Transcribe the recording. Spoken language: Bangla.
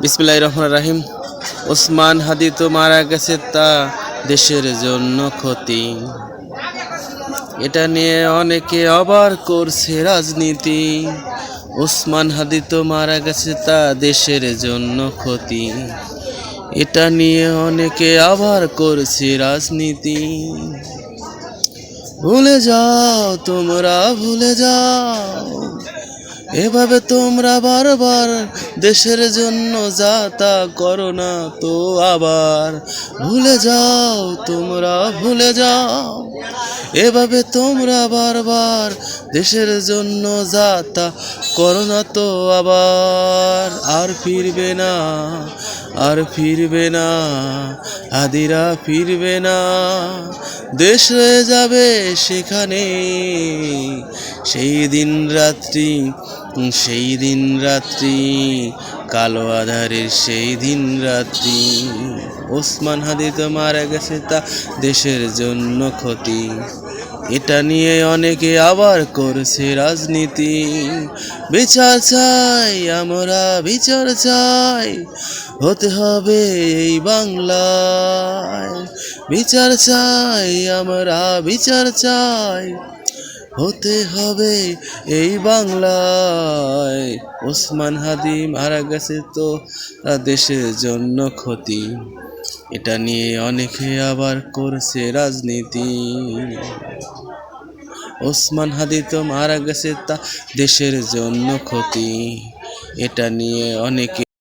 বিসমিল্লাহির রহমানির রহিম। ওসমান হাদি তো মারা গেছে, তা দেশের জন্য ক্ষতি। এটা নিয়ে অনেকে আবার করছে রাজনীতি। ওসমান হাদি তো মারা গেছে, তা দেশের জন্য ক্ষতি। এটা নিয়ে অনেকে আবার করছে রাজনীতি। ভুলে যাও তোমরা, ভুলে যাও, এভাবে তোমরা বারবার দেশের জন্য যা তা করো না তো আবার। ভুলে যাও তোমরা, ভুলে যাও, এভাবে তোমরা বারবার দেশের জন্য যা তা করো না তো আবার। আর ফিরবে না, আর ফিরবে না, হাদিরা ফিরবে না। দেশ রয়ে যাবে সেখানে সেই দিন রাত্রি, সেই দিন রাত্রি, কালো আধারের সেই দিন রাত্রি। ওসমান হাদি তো মারা গেছে, তা দেশের জন্য ক্ষতি। এটা নিয়ে অনেকে আবার করছে রাজনীতি। বিচার চাই আমরা, বিচার চাই, হতে হবে এই বাংলায়। বিচার চাই আমরা, বিচার চাই, হতে হবে এই বাংলায়। ওসমান হাদি মারা গেছে, তো দেশের জন্য ক্ষতি। এটা নিয়ে অনেকে আবার করছে রাজনীতি। ওসমান হাদি তো মারা গেছে, তা দেশের জন্য ক্ষতি। এটা নিয়ে অনেকে